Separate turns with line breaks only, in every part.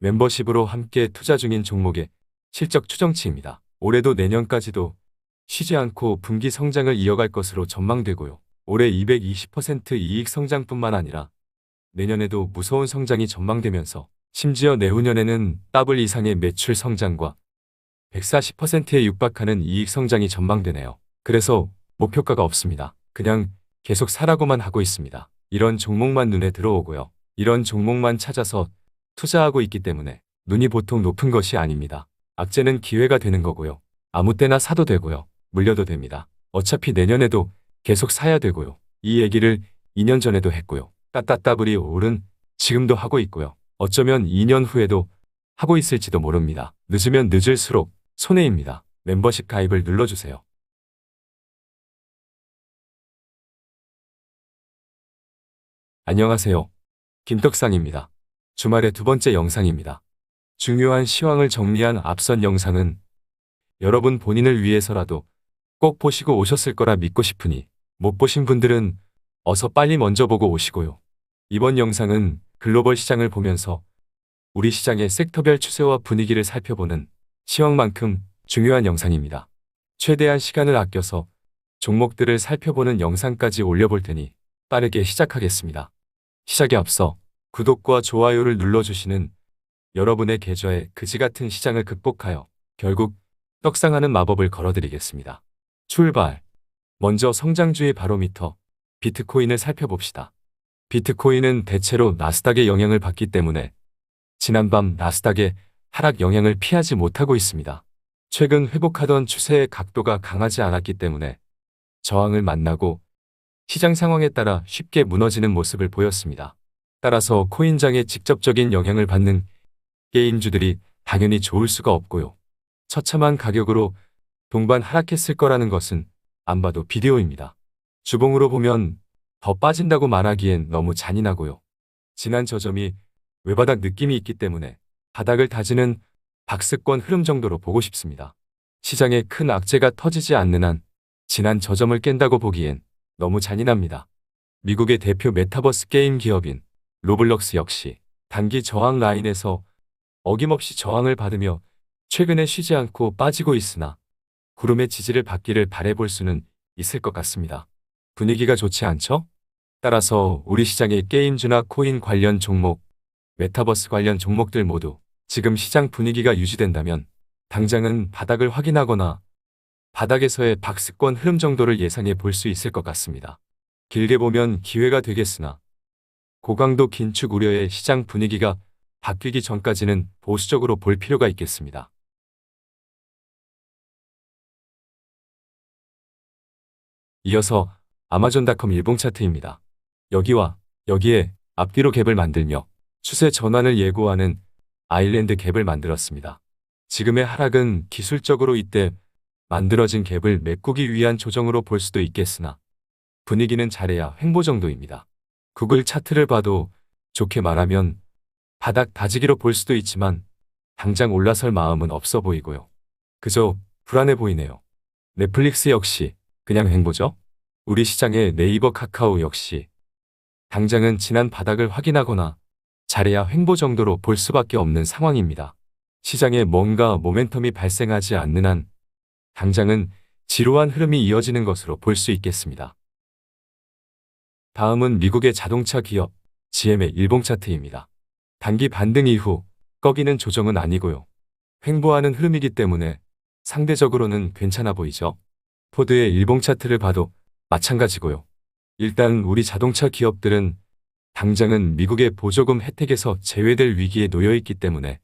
멤버십으로 함께 투자 중인 종목의 실적 추정치입니다. 올해도 내년까지도 쉬지 않고 분기 성장을 이어갈 것으로 전망되고요. 올해 220% 이익 성장뿐만 아니라 내년에도 무서운 성장이 전망되면서 심지어 내후년에는 더블 이상의 매출 성장과 140%에 육박하는 이익 성장이 전망되네요. 그래서 목표가가 없습니다. 그냥 계속 사라고만 하고 있습니다. 이런 종목만 눈에 들어오고요. 이런 종목만 찾아서 투자하고 있기 때문에 눈이 보통 높은 것이 아닙니다. 악재는 기회가 되는 거고요. 아무 때나 사도 되고요. 물려도 됩니다. 어차피 내년에도 계속 사야 되고요. 이 얘기를 2년 전에도 했고요. 따따따블이 오른 지금도 하고 있고요. 어쩌면 2년 후에도 하고 있을지도 모릅니다. 늦으면 늦을수록 손해입니다. 멤버십 가입을 눌러주세요. 안녕하세요. 김떡상입니다. 주말의 두 번째 영상입니다. 중요한 시황을 정리한 앞선 영상은 여러분 본인을 위해서라도 꼭 보시고 오셨을 거라 믿고 싶으니 못 보신 분들은 어서 빨리 먼저 보고 오시고요. 이번 영상은 글로벌 시장을 보면서 우리 시장의 섹터별 추세와 분위기를 살펴보는 시황만큼 중요한 영상입니다. 최대한 시간을 아껴서 종목들을 살펴보는 영상까지 올려볼 테니 빠르게 시작하겠습니다. 시작에 앞서 구독과 좋아요를 눌러주시는 여러분의 계좌에 그지같은 시장을 극복하여 결국 떡상하는 마법을 걸어드리겠습니다. 출발! 먼저 성장주의 바로미터 비트코인을 살펴봅시다. 비트코인은 대체로 나스닥의 영향을 받기 때문에 지난밤 나스닥의 하락 영향을 피하지 못하고 있습니다. 최근 회복하던 추세의 각도가 강하지 않았기 때문에 저항을 만나고 시장 상황에 따라 쉽게 무너지는 모습을 보였습니다. 따라서 코인장에 직접적인 영향을 받는 게임주들이 당연히 좋을 수가 없고요. 처참한 가격으로 동반 하락했을 거라는 것은 안 봐도 비디오입니다. 주봉으로 보면 더 빠진다고 말하기엔 너무 잔인하고요. 지난 저점이 외바닥 느낌이 있기 때문에 바닥을 다지는 박스권 흐름 정도로 보고 싶습니다. 시장에 큰 악재가 터지지 않는 한 지난 저점을 깬다고 보기엔 너무 잔인합니다. 미국의 대표 메타버스 게임 기업인 로블록스 역시 단기 저항 라인에서 어김없이 저항을 받으며 최근에 쉬지 않고 빠지고 있으나 구름의 지지를 받기를 바라볼 수는 있을 것 같습니다. 분위기가 좋지 않죠? 따라서 우리 시장의 게임주나 코인 관련 종목, 메타버스 관련 종목들 모두 지금 시장 분위기가 유지된다면 당장은 바닥을 확인하거나 바닥에서의 박스권 흐름 정도를 예상해 볼 수 있을 것 같습니다. 길게 보면 기회가 되겠으나 고강도 긴축 우려의 시장 분위기가 바뀌기 전까지는 보수적으로 볼 필요가 있겠습니다. 이어서 아마존닷컴 일봉 차트입니다. 여기와 여기에 앞뒤로 갭을 만들며 추세 전환을 예고하는 아일랜드 갭을 만들었습니다. 지금의 하락은 기술적으로 이때 만들어진 갭을 메꾸기 위한 조정으로 볼 수도 있겠으나 분위기는 잘해야 횡보 정도입니다. 구글 차트를 봐도 좋게 말하면 바닥 다지기로 볼 수도 있지만 당장 올라설 마음은 없어 보이고요. 그저 불안해 보이네요. 넷플릭스 역시 그냥 횡보죠? 우리 시장의 네이버 카카오 역시 당장은 지난 바닥을 확인하거나 잘해야 횡보 정도로 볼 수밖에 없는 상황입니다. 시장에 뭔가 모멘텀이 발생하지 않는 한 당장은 지루한 흐름이 이어지는 것으로 볼 수 있겠습니다. 다음은 미국의 자동차 기업 GM의 일봉 차트입니다. 단기 반등 이후 꺾이는 조정은 아니고요. 횡보하는 흐름이기 때문에 상대적으로는 괜찮아 보이죠. 포드의 일봉 차트를 봐도 마찬가지고요. 일단 우리 자동차 기업들은 당장은 미국의 보조금 혜택에서 제외될 위기에 놓여 있기 때문에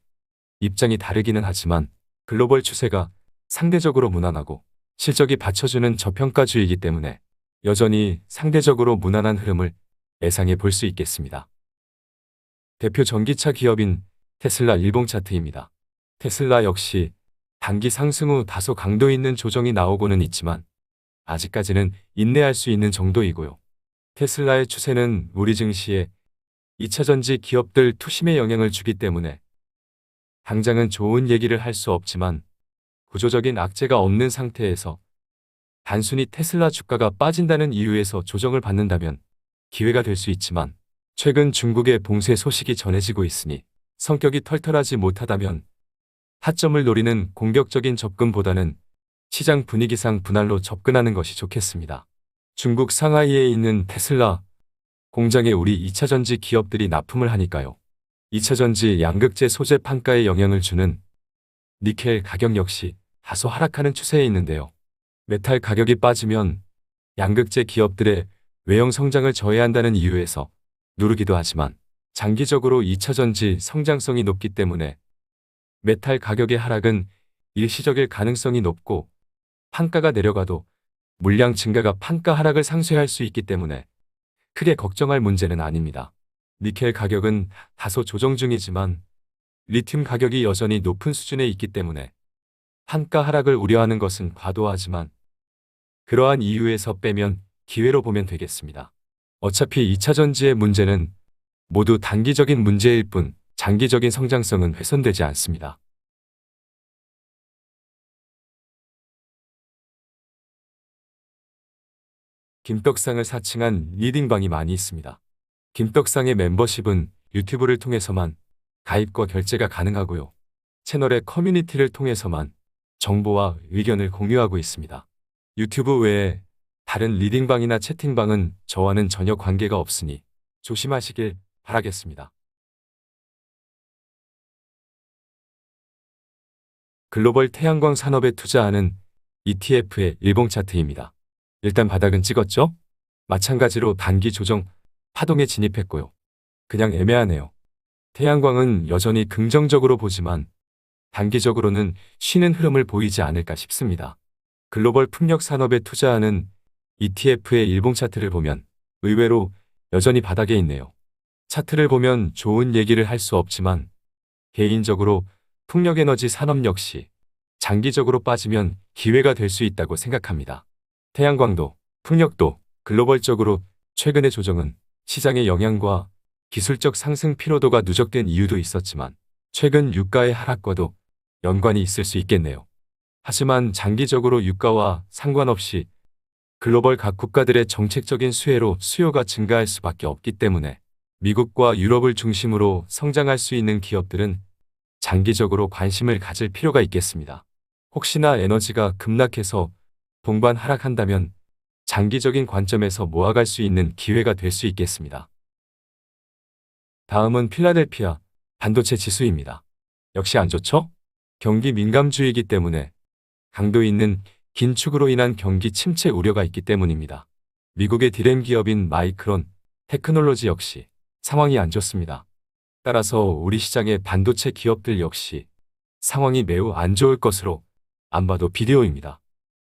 입장이 다르기는 하지만 글로벌 추세가 상대적으로 무난하고 실적이 받쳐주는 저평가주의이기 때문에 여전히 상대적으로 무난한 흐름을 예상해 볼 수 있겠습니다. 대표 전기차 기업인 테슬라 일봉 차트입니다. 테슬라 역시 단기 상승 후 다소 강도 있는 조정이 나오고는 있지만 아직까지는 인내할 수 있는 정도이고요. 테슬라의 추세는 우리 증시에 2차전지 기업들 투심에 영향을 주기 때문에 당장은 좋은 얘기를 할 수 없지만 구조적인 악재가 없는 상태에서 단순히 테슬라 주가가 빠진다는 이유에서 조정을 받는다면 기회가 될 수 있지만 최근 중국의 봉쇄 소식이 전해지고 있으니 성격이 털털하지 못하다면 타점을 노리는 공격적인 접근보다는 시장 분위기상 분할로 접근하는 것이 좋겠습니다. 중국 상하이에 있는 테슬라 공장에 우리 2차전지 기업들이 납품을 하니까요. 2차전지 양극재 소재 판가에 영향을 주는 니켈 가격 역시 다소 하락하는 추세에 있는데요. 메탈 가격이 빠지면 양극재 기업들의 외형 성장을 저해한다는 이유에서 누르기도 하지만 장기적으로 2차전지 성장성이 높기 때문에 메탈 가격의 하락은 일시적일 가능성이 높고 판가가 내려가도 물량 증가가 판가 하락을 상쇄할 수 있기 때문에 크게 걱정할 문제는 아닙니다. 니켈 가격은 다소 조정 중이지만 리튬 가격이 여전히 높은 수준에 있기 때문에 판가 하락을 우려하는 것은 과도하지만 그러한 이유에서 빼면 기회로 보면 되겠습니다. 어차피 2차전지의 문제는 모두 단기적인 문제일 뿐 장기적인 성장성은 훼손되지 않습니다. 김떡상을 사칭한 리딩방이 많이 있습니다. 김떡상의 멤버십은 유튜브를 통해서만 가입과 결제가 가능하고요. 채널의 커뮤니티를 통해서만 정보와 의견을 공유하고 있습니다. 유튜브 외에 다른 리딩방이나 채팅방은 저와는 전혀 관계가 없으니 조심하시길 바라겠습니다. 글로벌 태양광 산업에 투자하는 ETF의 일봉 차트입니다. 일단 바닥은 찍었죠? 마찬가지로 단기 조정 파동에 진입했고요. 그냥 애매하네요. 태양광은 여전히 긍정적으로 보지만 단기적으로는 쉬는 흐름을 보이지 않을까 싶습니다. 글로벌 풍력 산업에 투자하는 ETF의 일봉 차트를 보면 의외로 여전히 바닥에 있네요. 차트를 보면 좋은 얘기를 할 수 없지만 개인적으로 풍력에너지 산업 역시 장기적으로 빠지면 기회가 될 수 있다고 생각합니다. 태양광도 풍력도 글로벌적으로 최근의 조정은 시장의 영향과 기술적 상승 피로도가 누적된 이유도 있었지만 최근 유가의 하락과도 연관이 있을 수 있겠네요. 하지만 장기적으로 유가와 상관없이 글로벌 각 국가들의 정책적인 수혜로 수요가 증가할 수밖에 없기 때문에 미국과 유럽을 중심으로 성장할 수 있는 기업들은 장기적으로 관심을 가질 필요가 있겠습니다. 혹시나 에너지가 급락해서 동반 하락한다면 장기적인 관점에서 모아갈 수 있는 기회가 될 수 있겠습니다. 다음은 필라델피아 반도체 지수입니다. 역시 안 좋죠? 경기 민감주이기 때문에 강도 있는 긴축으로 인한 경기 침체 우려가 있기 때문입니다. 미국의 디램 기업인 마이크론 테크놀로지 역시 상황이 안 좋습니다. 따라서 우리 시장의 반도체 기업들 역시 상황이 매우 안 좋을 것으로 안 봐도 비디오입니다.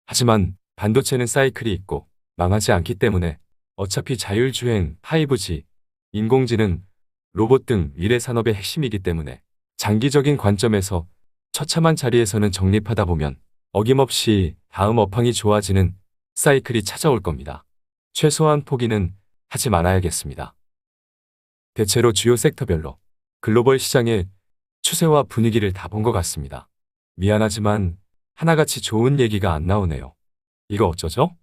하지만 반도체는 사이클이 있고 망하지 않기 때문에 어차피 자율주행, 5G, 인공지능, 로봇 등 미래 산업의 핵심이기 때문에 장기적인 관점에서 처참한 자리에서는 적립하다 보면 어김없이 다음 업황이 좋아지는 사이클이 찾아올 겁니다. 최소한 포기는 하지 말아야겠습니다. 대체로 주요 섹터별로 글로벌 시장의 추세와 분위기를 다 본 것 같습니다. 미안하지만 하나같이 좋은 얘기가 안 나오네요. 이거 어쩌죠?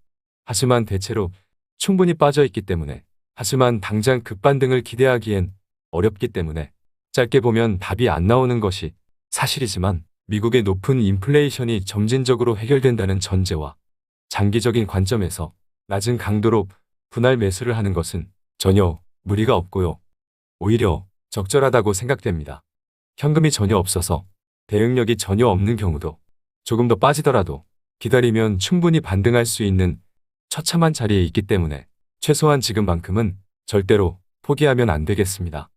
하지만 대체로 충분히 빠져있기 때문에 하지만 당장 급반등을 기대하기엔 어렵기 때문에 짧게 보면 답이 안 나오는 것이 사실이지만 미국의 높은 인플레이션이 점진적으로 해결된다는 전제와 장기적인 관점에서 낮은 강도로 분할 매수를 하는 것은 전혀 무리가 없고요. 오히려 적절하다고 생각됩니다. 현금이 전혀 없어서 대응력이 전혀 없는 경우도 조금 더 빠지더라도 기다리면 충분히 반등할 수 있는 처참한 자리에 있기 때문에 최소한 지금만큼은 절대로 포기하면 안 되겠습니다.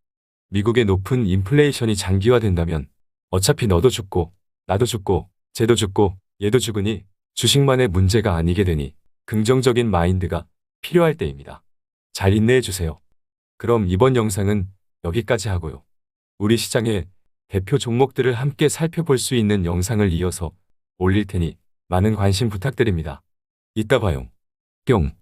미국의 높은 인플레이션이 장기화된다면 어차피 너도 죽고 나도 죽고 쟤도 죽고 얘도 죽으니 주식만의 문제가 아니게 되니 긍정적인 마인드가 필요할 때입니다. 잘 인내해 주세요. 그럼 이번 영상은 여기까지 하고요. 우리 시장의 대표 종목들을 함께 살펴볼 수 있는 영상을 이어서 올릴 테니 많은 관심 부탁드립니다. 이따 봐요. 뿅.